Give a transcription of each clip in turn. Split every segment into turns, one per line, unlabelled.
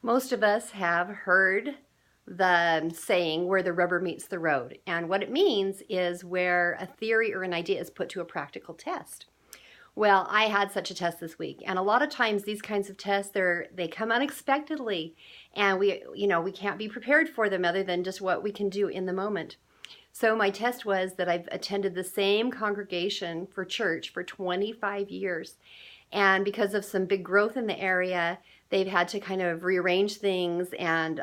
Most of us have heard the saying where the rubber meets the road. And what it means is where a theory or an idea is put to a practical test. Well, I had such a test this week, and a lot of times these kinds of tests they come unexpectedly, and we can't be prepared for them other than just what we can do in the moment. So my test was that I've attended the same congregation for church for 25 years. And because of some big growth in the area, they've had to kind of rearrange things. And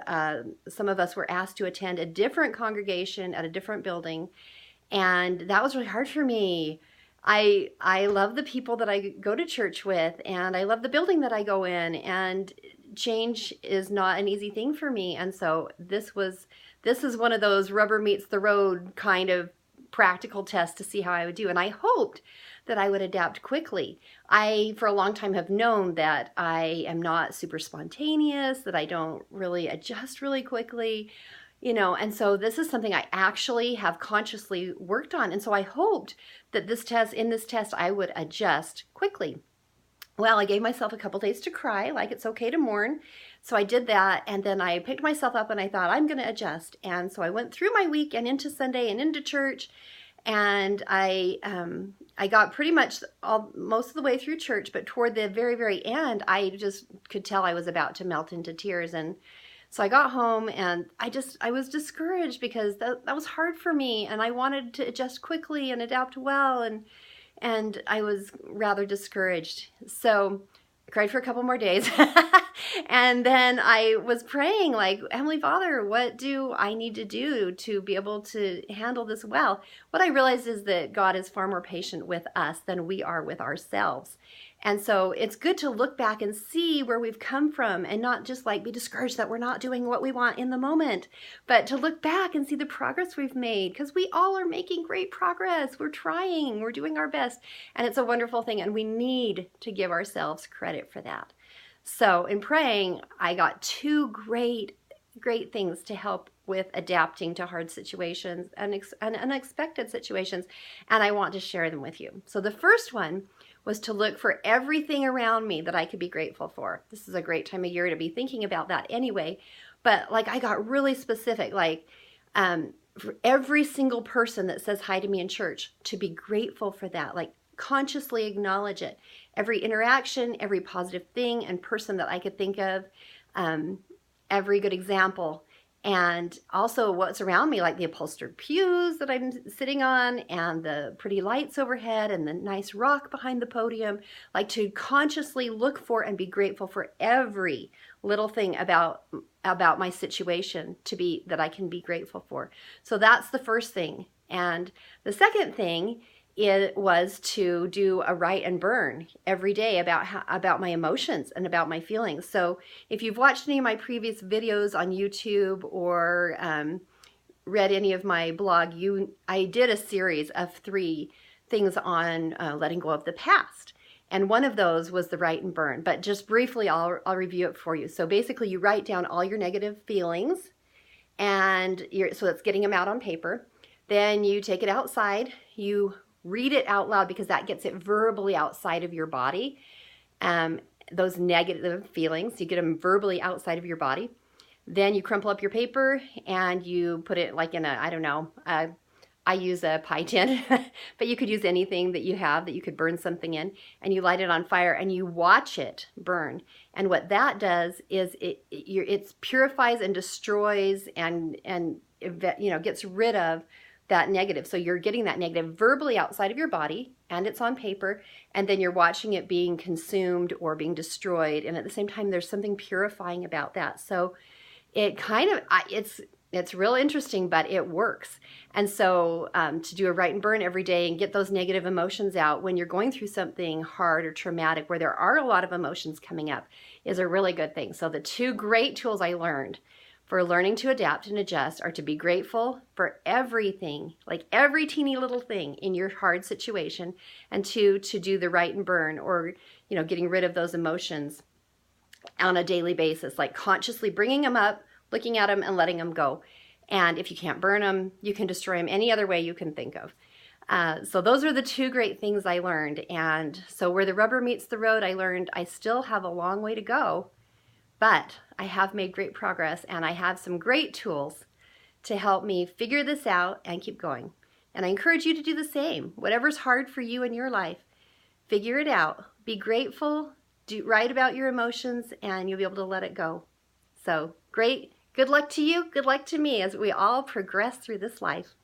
some of us were asked to attend a different congregation at a different building. And that was really hard for me. I love the people that I go to church with, and I love the building that I go in, and change is not an easy thing for me. And so this is one of those rubber meets the road kind of practical tests to see how I would do. And I hoped that I would adapt quickly. I, for a long time, have known that I am not super spontaneous, that I don't really adjust really quickly. And so this is something I actually have consciously worked on. And so I hoped that in this test, I would adjust quickly. Well, I gave myself a couple days to cry, like it's okay to mourn. So I did that, and then I picked myself up and I thought, I'm going to adjust. And so I went through my week and into Sunday and into church, and I got pretty much most of the way through church, but toward the very, very end, I just could tell I was about to melt into tears. And so I got home, and I was discouraged because that was hard for me, and I wanted to adjust quickly and adapt well, and I was rather discouraged. So I cried for a couple more days. And then I was praying like, Heavenly Father, what do I need to do to be able to handle this well? What I realized is that God is far more patient with us than we are with ourselves. And so it's good to look back and see where we've come from and not just like be discouraged that we're not doing what we want in the moment, but to look back and see the progress we've made, because we all are making great progress. We're trying, we're doing our best, and it's a wonderful thing, and we need to give ourselves credit for that. So in praying, I got two great things to help with adapting to hard situations and unexpected situations, and I want to share them with you. So the first one was to look for everything around me that I could be grateful for. This is a great time of year to be thinking about that anyway, but like I got really specific, like for every single person that says hi to me in church, to be grateful for that, like consciously acknowledge it. Every interaction, every positive thing and person that I could think of, every good example, and also what's around me, like the upholstered pews that I'm sitting on and the pretty lights overhead and the nice rock behind the podium, like to consciously look for and be grateful for every little thing about my situation that I can be grateful for. So that's the first thing. And the second thing was to do a write and burn every day about my emotions and about my feelings. So if you've watched any of my previous videos on YouTube or read any of my blog, I did a series of 3 things on letting go of the past. And one of those was the write and burn. But just briefly, I'll review it for you. So basically, you write down all your negative feelings, and so it's getting them out on paper. Then you take it outside. You read it out loud because that gets it verbally outside of your body. Those negative feelings, you get them verbally outside of your body. Then you crumple up your paper and you put it like in I use a pie tin, but you could use anything that you have that you could burn something in, and you light it on fire and you watch it burn. And what that does is it purifies and destroys and gets rid of that negative. So you're getting that negative verbally outside of your body, and it's on paper, and then you're watching it being consumed or being destroyed. And at the same time, there's something purifying about that. So it kind of, it's real interesting, but it works. And so to do a write and burn every day and get those negative emotions out when you're going through something hard or traumatic where there are a lot of emotions coming up is a really good thing. So the 2 great tools I learned for learning to adapt and adjust are to be grateful for everything, like every teeny little thing in your hard situation, and 2, to do the write and burn, or getting rid of those emotions on a daily basis, like consciously bringing them up, looking at them, and letting them go. And if you can't burn them, you can destroy them any other way you can think of. So those are the 2 great things I learned. And so where the rubber meets the road, I learned I still have a long way to go, But I have made great progress, and I have some great tools to help me figure this out and keep going. And I encourage you to do the same. Whatever's hard for you in your life, figure it out. Be grateful, write about your emotions, and you'll be able to let it go. So great. Good luck to you. Good luck to me as we all progress through this life.